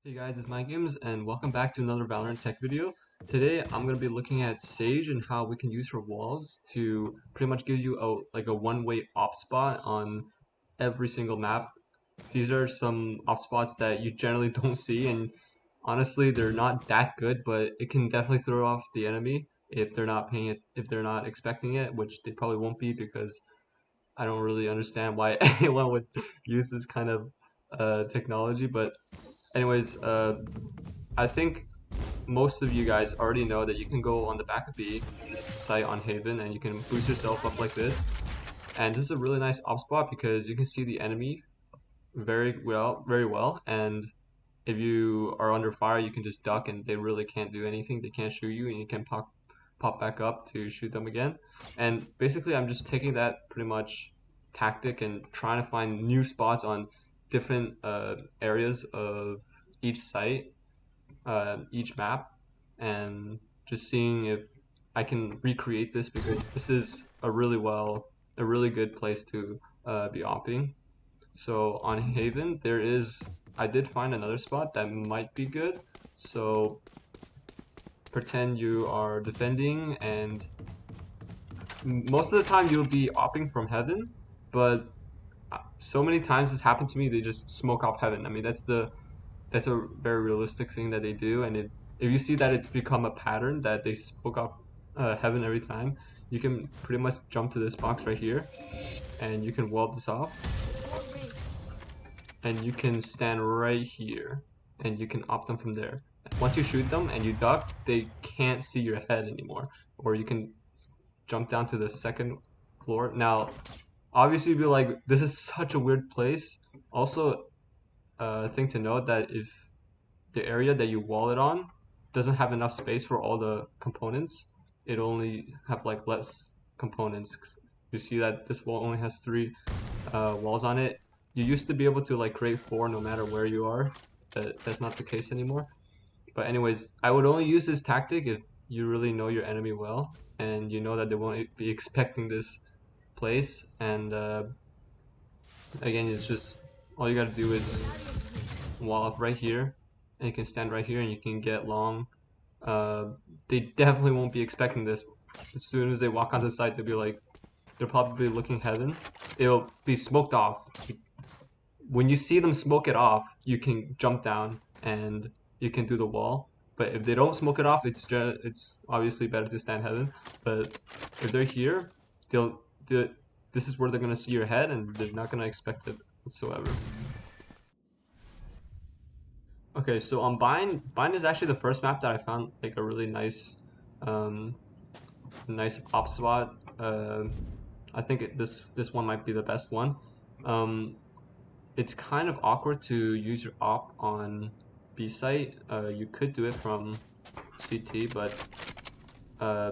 Hey guys, it's MindGames and welcome back to another Valorant Tech video. Today I'm going to be looking at Sage and how we can use her walls to pretty much give you a one-way op spot on every single map. These are some op spots that you generally don't see, and honestly they're not that good, but it can definitely throw off the enemy if they're not paying it, if they're not expecting it, which they probably won't be because I don't really understand why anyone would use this kind of technology. But anyways, I think most of you guys already know that you can go on the back of the site on Haven and you can boost yourself up like this. And this is a really nice op spot because you can see the enemy very well. And if you are under fire, you can just duck and they really can't do anything. They can't shoot you and you can pop back up to shoot them again. And basically, I'm just taking that pretty much tactic and trying to find new spots on different areas of each site, each map, and just seeing if I can recreate this because this is a really good place to be opping. So on Haven, I did find another spot that might be good. So pretend you are defending, and most of the time you'll be opping from Heaven, but so many times this happened to me, they just smoke off Heaven. I mean, that's a very realistic thing that they do, and if you see that it's become a pattern that they smoke off Heaven every time, you can pretty much jump to this box right here, and you can wall this off, and you can stand right here, and you can opt them from there. Once you shoot them and you duck, they can't see your head anymore, or you can jump down to the second floor. Now, obviously, you'd be like, this is such a weird place. Also, thing to note that if the area that you wall it on doesn't have enough space for all the components, it only have like less components. You see that this wall only has three walls on it. You used to be able to like create four no matter where you are. That's not the case anymore. But anyways, I would only use this tactic if you really know your enemy well and you know that they won't be expecting this place. And again, it's just all you gotta do is wall up right here, and you can stand right here, and you can get long. They definitely won't be expecting this. As soon as they walk onto the site, they'll be like, they're probably looking Heaven. It'll be smoked off. When you see them smoke it off, you can jump down and you can do the wall. But if they don't smoke it off, it's obviously better to stand Heaven. But if they're here, this is where they're gonna see your head, and they're not gonna expect it whatsoever. Okay, so on Bind is actually the first map that I found like a really um, nice op spot. I think this one might be the best one. Um, it's kind of awkward to use your op on B site. You could do it from CT, but uh,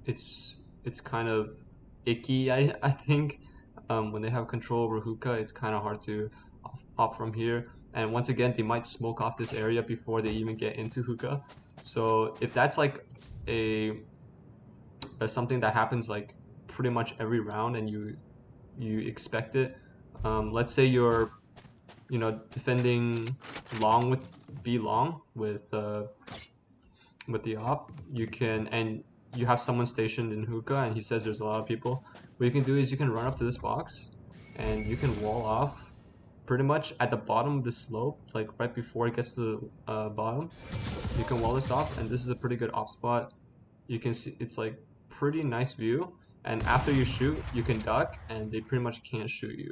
it's kind of icky. I think when they have control over hookah, it's kind of hard to op from here. And once again, they might smoke off this area before they even get into hookah. So if that's like a something that happens like pretty much every round, and you expect it, let's say you're defending long with B long with the op, you can, and you have someone stationed in hookah and he says there's a lot of people, what you can do is you can run up to this box and you can wall off pretty much at the bottom of the slope, like right before it gets to the bottom. You can wall this off, and this is a pretty good op spot. You can see it's like pretty nice view, and after you shoot you can duck and they pretty much can't shoot you.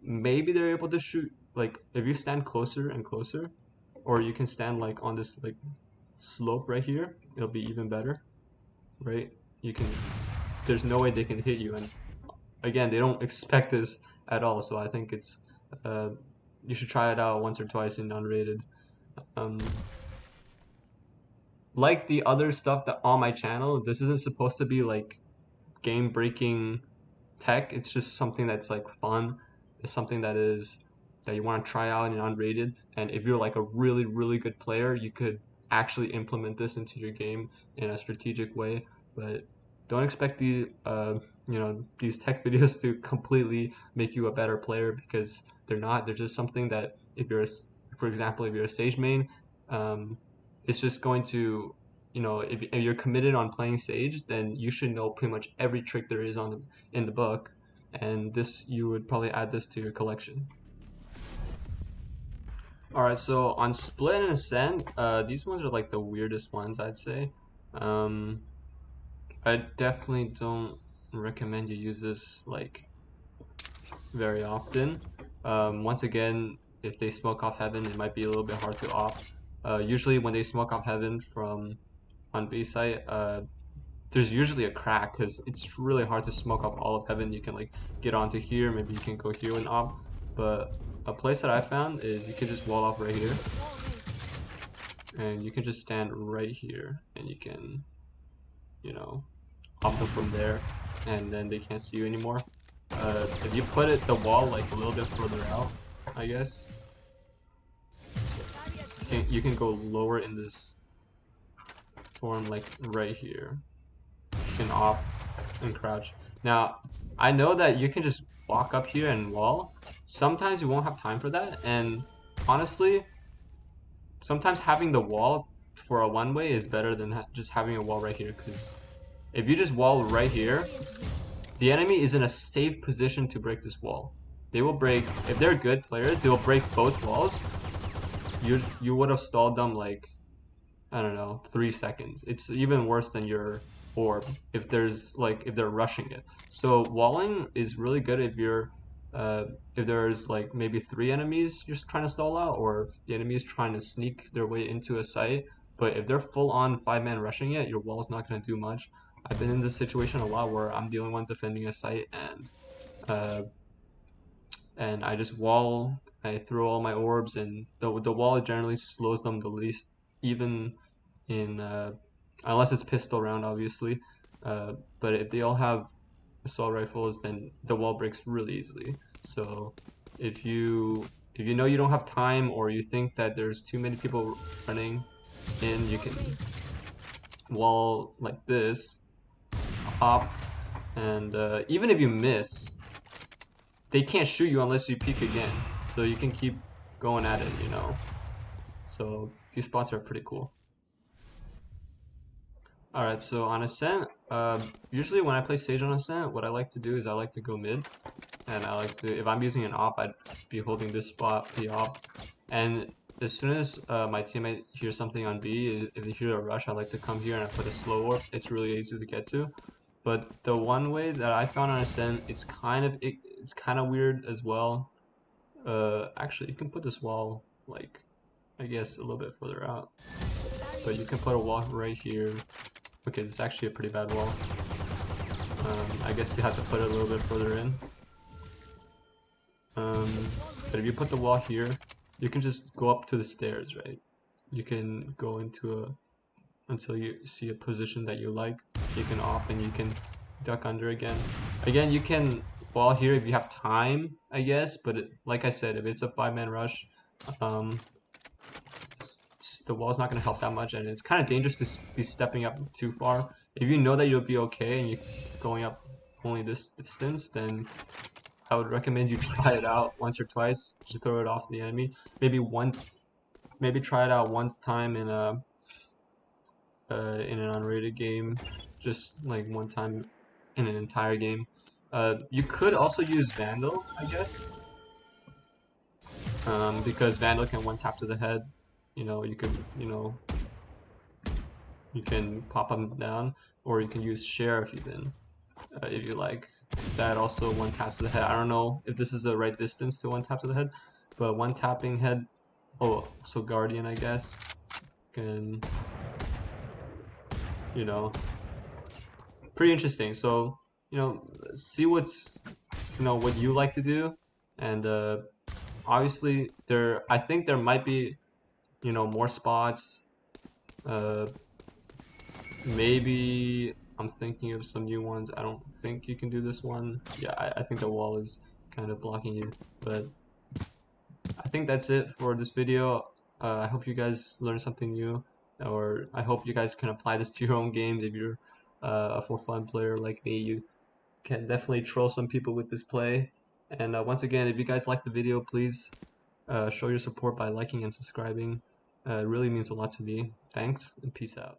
Maybe they're able to shoot like if you stand closer and closer, or you can stand like on this like slope right here, it'll be even better, right? You can, there's no way they can hit you, and again, they don't expect this at all, so I think it's uh, you should try it out once or twice in unrated. um, like the other stuff that on my channel, this isn't supposed to be like game breaking tech. It's just something that's like fun. It's something that you want to try out in unrated. And if you're like a really good player, you could actually implement this into your game in a strategic way. But don't expect these tech videos to completely make you a better player, because they're not. They're just something that if you're for example, if you're a Sage main, it's just going to, if you're committed on playing Sage, then you should know pretty much every trick there is in the book, and this you would probably add this to your collection. Alright, so on Split and Ascent, these ones are like the weirdest ones, I'd say. I definitely don't recommend you use this like very often. Once again, if they smoke off Heaven, it might be a little bit hard to off. Usually when they smoke off Heaven from on B site, there's usually a crack because it's really hard to smoke off all of Heaven. You can like get onto here, maybe you can go here and off. But a place that I found is you can just wall off right here, and you can just stand right here, and you can, off them from there, and then they can't see you anymore. If you put the wall like a little bit further out, I guess, you can go lower in this form, like right here. You can off and crouch. Now, I know that you can just walk up here and wall. Sometimes you won't have time for that, and honestly, sometimes having the wall for a one-way is better than just having a wall right here, because if you just wall right here, the enemy is in a safe position to break this wall. They will break, if they're good players, they will break both walls. You would have stalled them like, I don't know, 3 seconds. It's even worse than your orb if they're rushing it. So walling is really good if there's like maybe 3 enemies you're trying to stall out, or the enemy is trying to sneak their way into a site. But if they're full on 5-man rushing it, your wall is not going to do much. I've been in this situation a lot where I'm the only one defending a site, and I just wall. I throw all my orbs, and the wall generally slows them the least, even in unless it's pistol round, obviously. But if they all have assault rifles, then the wall breaks really easily. So if you know you don't have time, or you think that there's too many people running in, you can wall like this, up, and even if you miss, they can't shoot you unless you peek again. So you can keep going at it, So these spots are pretty cool. Alright, so on Ascent, usually when I play Sage on Ascent, what I like to do is I like to go mid. And I like to, if I'm using an op, I'd be holding this spot, the op. And as soon as my teammate hears something on B, if they hear a rush, I like to come here and I put a slow warp. It's really easy to get to. But the one way that I found on Ascent, it's kind of weird as well. Actually, you can put this wall, like, I guess a little bit further out. But you can put a wall right here. Okay, this is actually a pretty bad wall. I guess you have to put it a little bit further in. But if you put the wall here, you can just go up to the stairs, right? You can go until you see a position that you like. You can off and you can duck under again. Again, you can wall here if you have time, I guess. But like I said, if it's a 5-man rush, the wall's not going to help that much, and it's kind of dangerous to be stepping up too far. If you know that you'll be okay and you're going up only this distance, then I would recommend you try it out once or twice. Just throw it off the enemy. Maybe try it out one time in an unrated game, just like one time in an entire game. You could also use Vandal, I guess, because Vandal can one tap to the head. You can pop them down, or you can use Sheriff even, if you like. That also one taps to the head. I don't know if this is the right distance to one tap to the head, but one tapping head. Oh, so Guardian, I guess, can, pretty interesting. So, see what you like to do, and obviously I think there might be, more spots. Maybe I'm thinking of some new ones. I don't think you can do this one. Yeah, I think the wall is kind of blocking you, but I think that's it for this video. I hope you guys learned something new, or I hope you guys can apply this to your own games. If you're a for fun player like me, you can definitely troll some people with this play. And once again, if you guys liked the video, please show your support by liking and subscribing. It really means a lot to me. Thanks and peace out.